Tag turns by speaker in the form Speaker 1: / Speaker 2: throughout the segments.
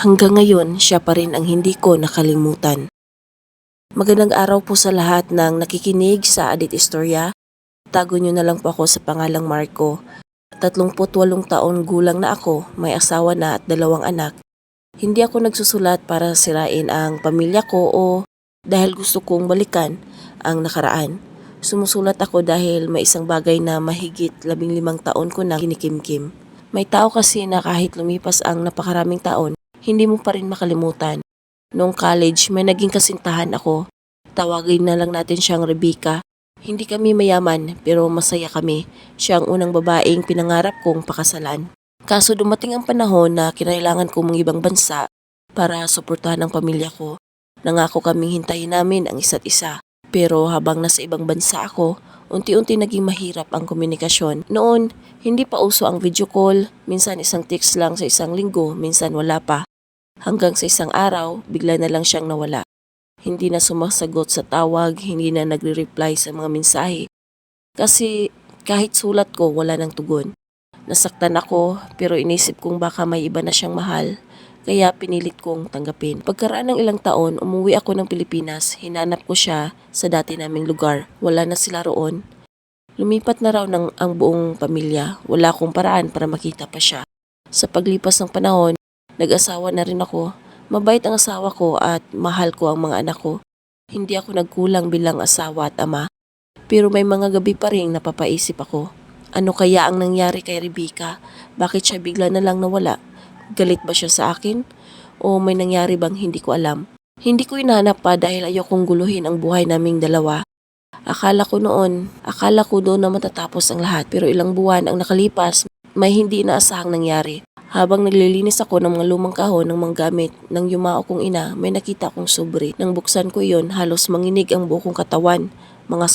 Speaker 1: Hanggang ngayon, siya pa rin ang hindi ko nakalimutan. Magandang araw po sa lahat ng nakikinig sa Adit Istorya. Tago nyo na lang po ako sa pangalang Marco. 38 taon gulang na ako, may asawa na at 2 anak. Hindi ako nagsusulat para sirain ang pamilya ko o dahil gusto kong balikan ang nakaraan. Sumusulat ako dahil may isang bagay na mahigit 15 taon ko na kinikimkim. May tao kasi na kahit lumipas ang napakaraming taon, hindi mo pa rin makalimutan. Noong college, may naging kasintahan ako. Tawagin na lang natin siyang Rebecca. Hindi kami mayaman pero masaya kami. Siya ang unang babaeng pinangarap kong pakasalan. Kaso dumating ang panahon na kinailangan kong ibang bansa para suportahan ang pamilya ko. Nangako kaming hintayin namin ang isa't isa. Pero habang nasa ibang bansa ako, unti-unti naging mahirap ang komunikasyon. Noon, hindi pa uso ang video call. Minsan isang text lang sa isang linggo, minsan wala pa. Hanggang sa isang araw, bigla na lang siyang nawala. Hindi na sumasagot sa tawag, hindi na nagre-reply sa mga mensahe. Kasi kahit sulat ko, wala nang tugon. Nasaktan ako pero inisip kong baka may iba na siyang mahal. Kaya pinilit kong tanggapin. Pagkaraan ng ilang taon, umuwi ako ng Pilipinas. Hinanap ko siya sa dati naming lugar. Wala na sila roon. Lumipat na raw ang buong pamilya. Wala akong paraan para makita pa siya. Sa paglipas ng panahon, nag-asawa na rin ako. Mabait ang asawa ko at mahal ko ang mga anak ko. Hindi ako nagkulang bilang asawa at ama. Pero may mga gabi pa rin napapaisip ako. Ano kaya ang nangyari kay Rebecca? Bakit siya bigla na lang nawala? Galit ba siya sa akin? O may nangyari bang hindi ko alam? Hindi ko hinahanap pa dahil ayokong guluhin ang buhay naming dalawa. Akala ko doon na matatapos ang lahat. Pero ilang buwan ang nakalipas, may hindi inaasahang nangyari. Habang naglilinis ako ng mga lumang kahon ng mga gamit ng yumao kong ina, may nakita akong sobre. Nang buksan ko iyon, halos manginig ang buo kong katawan. Mga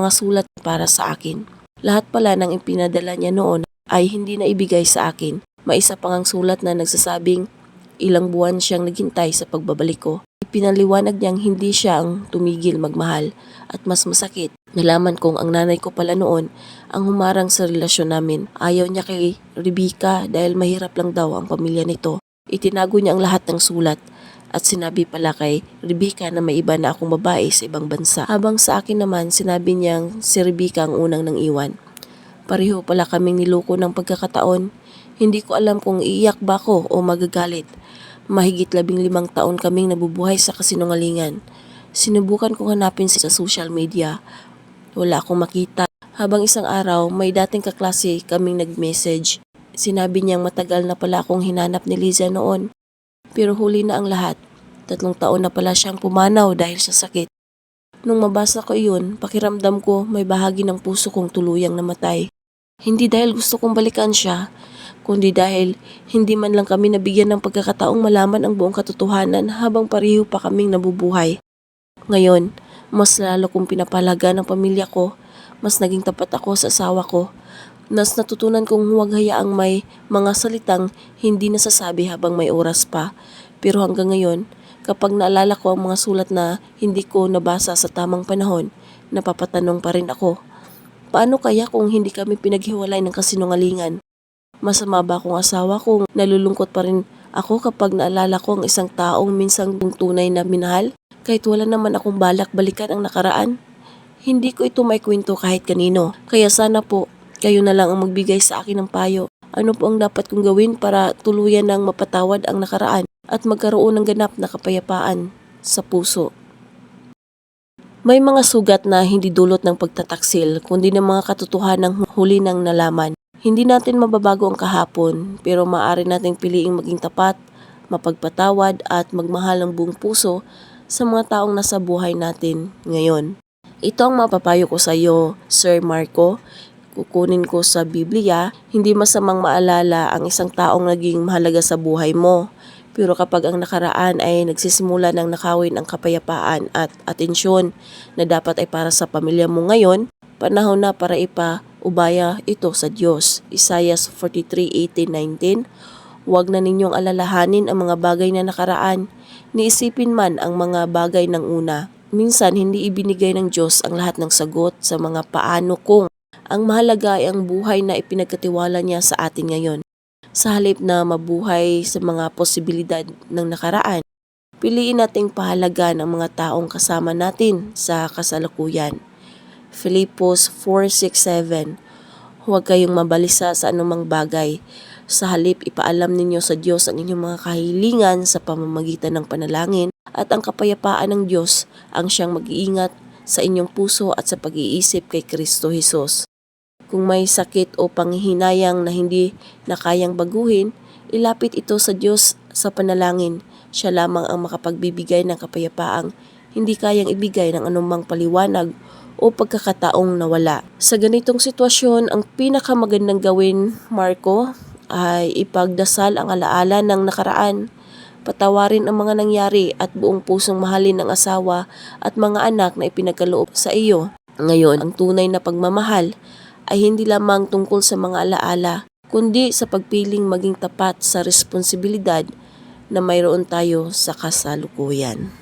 Speaker 1: sulat para sa akin. Lahat pala ng ipinadala niya noon ay hindi na ibigay sa akin. May isa pang ang sulat na nagsasabing ilang buwan siyang naghintay sa pagbabalik ko. Ipinaliwanag niyang hindi siya ang tumigil magmahal at mas masakit. Nalaman kong ang nanay ko pala noon ang humarang sa relasyon namin. Ayaw niya kay Rebecca dahil mahirap lang daw ang pamilya nito. Itinago niya ang lahat ng sulat at sinabi pala kay Rebecca na may iba na akong babae sa ibang bansa. Habang sa akin naman sinabi niyang si Rebecca ang unang nang iwan. Pareho pala kaming niloko ng pagkakataon. Hindi ko alam kung iiyak ba ako o magagalit. Mahigit 15 taon kaming nabubuhay sa kasinungalingan. Sinubukan kong hanapin sa social media. Wala akong makita. Habang isang araw, may dating kaklase kaming nag-message. Sinabi niyang matagal na pala akong hinanap ni Liza noon. Pero huli na ang lahat. 3 taon na pala siyang pumanaw dahil sa sakit. Nung mabasa ko iyon, pakiramdam ko may bahagi ng puso kong tuluyang namatay. Hindi dahil gusto kong balikan siya, kundi dahil hindi man lang kami nabigyan ng pagkakataong malaman ang buong katotohanan habang pareho pa kaming nabubuhay. Ngayon, mas lalo kong pinapalaga ng pamilya ko, mas naging tapat ako sa asawa ko. Mas natutunan kong huwag hayaang may mga salitang hindi nasasabi habang may oras pa. Pero hanggang ngayon, kapag naalala ko ang mga sulat na hindi ko nabasa sa tamang panahon, napapatanong pa rin ako. Paano kaya kung hindi kami pinaghiwalay ng kasinungalingan? Masama ba akong asawa kung nalulungkot pa rin ako kapag naalala ko ang isang taong minsang tunay na minahal? Kahit wala naman akong balak balikan ang nakaraan. Hindi ko ito maikwento kahit kanino. Kaya sana po, kayo na lang ang magbigay sa akin ng payo. Ano po ang dapat kong gawin para tuluyan ng mapatawad ang nakaraan at magkaroon ng ganap na kapayapaan sa puso? May mga sugat na hindi dulot ng pagtataksil, kundi ng mga katotohanang huli ng nalaman. Hindi natin mababago ang kahapon, pero maaari nating piliing maging tapat, mapagpatawad at magmahal ng buong puso sa mga taong nasa buhay natin ngayon. Ito ang mapapayo ko sa iyo, Sir Marco. Kukunin ko sa Biblia, hindi masamang maalala ang isang taong naging mahalaga sa buhay mo. Pero kapag ang nakaraan ay nagsisimula ng nakawin ang kapayapaan at atensyon na dapat ay para sa pamilya mo ngayon, panahon na para ipaubaya ito sa Diyos. Isaiah 43:18-19. Huwag na ninyong alalahanin ang mga bagay na nakaraan, niisipin man ang mga bagay ng una. Minsan hindi ibinigay ng Diyos ang lahat ng sagot sa mga paano kung ang mahalaga ay ang buhay na ipinagkatiwala niya sa atin ngayon. Sa halip na mabuhay sa mga posibilidad ng nakaraan, piliin nating pahalagan ang mga taong kasama natin sa kasalukuyan. Filipos 4:6-7. Huwag kayong mabalisa sa anumang bagay. Sa halip, ipaalam ninyo sa Diyos ang inyong mga kahilingan sa pamamagitan ng panalangin at ang kapayapaan ng Diyos ang siyang mag-iingat sa inyong puso at sa pag-iisip kay Kristo Jesus. Kung may sakit o panghihinayang na hindi na kayang baguhin, ilapit ito sa Diyos sa panalangin. Siya lamang ang makapagbibigay ng kapayapaang hindi kayang ibigay ng anumang paliwanag o pagkakataong nawala. Sa ganitong sitwasyon, ang pinakamagandang gawin, Marco, ay ipagdasal ang alaala ng nakaraan. Patawarin ang mga nangyari at buong pusong mahalin ang asawa at mga anak na ipinagkaloob sa iyo. Ngayon, ang tunay na pagmamahal ay hindi lamang tungkol sa mga alaala, kundi sa pagpiling maging tapat sa responsibilidad na mayroon tayo sa kasalukuyan.